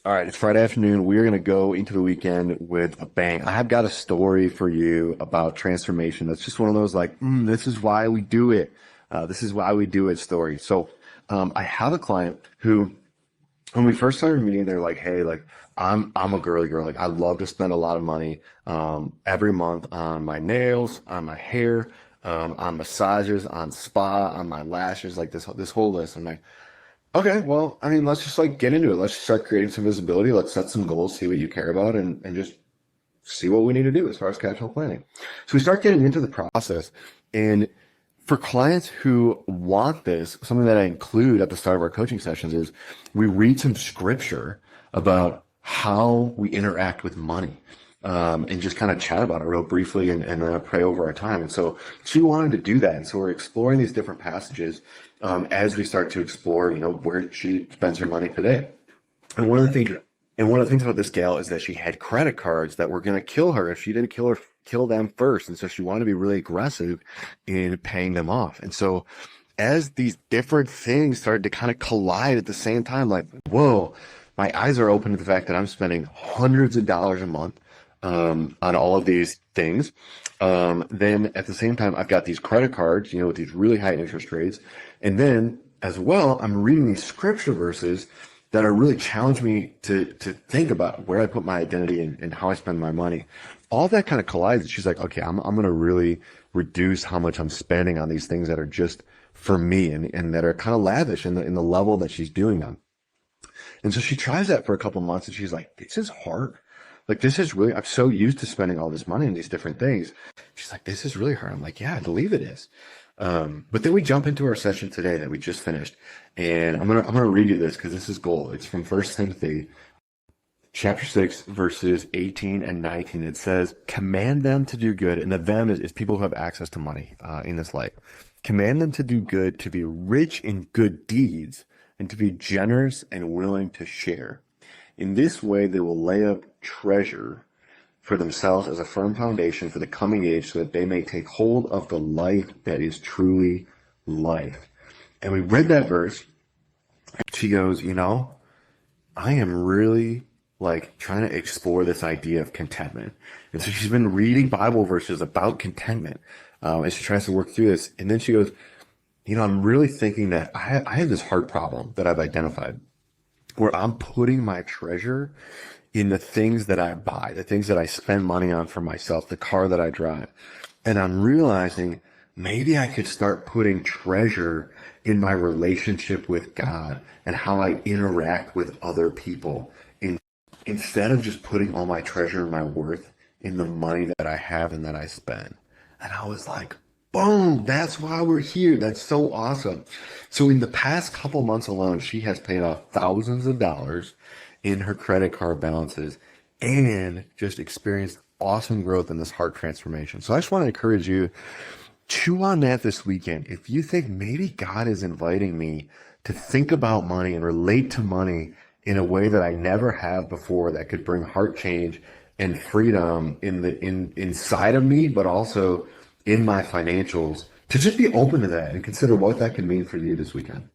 All right, it's Friday afternoon. We're going to go into the weekend with a bang. I have got a story for you about transformation. That's just one of those like, this is why we do it. This is why we do it story. I have a client who, when we first started meeting, they're like, hey, like I'm a girly girl. Like I love to spend a lot of money every month on my nails, on my hair, on massages, on spa, on my lashes, like this whole list. I'm like, okay, well, I mean, let's just like get into it. Let's just start creating some visibility. Let's set some goals, see what you care about, and just see what we need to do as far as cash flow planning. So we start getting into the process. And for clients who want this, something that I include at the start of our coaching sessions is we read some scripture about how we interact with money. And just kind of chat about it real briefly and pray over our time. And so she wanted to do that. And so we're exploring these different passages as we start to explore, where she spends her money today. And one of the things about this gal is that she had credit cards that were going to kill her if she didn't kill them first. And so she wanted to be really aggressive in paying them off. And so as these different things started to kind of collide at the same time, like, whoa, my eyes are open to the fact that I'm spending hundreds of dollars a month on all of these things. Then at the same time, I've got these credit cards, with these really high interest rates. And then as well, I'm reading these scripture verses that are really challenge me to think about where I put my identity and how I spend my money. All that kind of collides. She's like, okay, I'm going to really reduce how much I'm spending on these things that are just for me and that are kind of lavish in the level that she's doing them. And so she tries that for a couple months and she's like, this is hard. Like, this is really, I'm so used to spending all this money on these different things. She's like, this is really hard. I'm like, yeah, I believe it is. But then we jump into our session today that we just finished. And I'm going to read you this because this is gold. It's from 1 Timothy chapter 6, verses 18 and 19. It says, command them to do good. And the them is people who have access to money, in this life. Command them to do good, to be rich in good deeds, and to be generous and willing to share. In this way, they will lay up treasure for themselves as a firm foundation for the coming age so that they may take hold of the life that is truly life. And we read that verse. She goes, I am really like trying to explore this idea of contentment. And so she's been reading Bible verses about contentment as she tries to work through this. And then she goes, I'm really thinking that I have this heart problem that I've identified where I'm putting my treasure in the things that I buy, the things that I spend money on for myself, the car that I drive. And I'm realizing maybe I could start putting treasure in my relationship with God and how I interact with other people instead of just putting all my treasure and my worth in the money that I have and that I spend. And I was like, boom, that's why we're here. That's so awesome. So in the past couple months alone, she has paid off thousands of dollars in her credit card balances and just experienced awesome growth in this heart transformation. So I just want to encourage you, chew on that this weekend. If you think maybe God is inviting me to think about money and relate to money in a way that I never have before, that could bring heart change and freedom inside of me, but also in my financials, to just be open to that and consider what that could mean for you this weekend.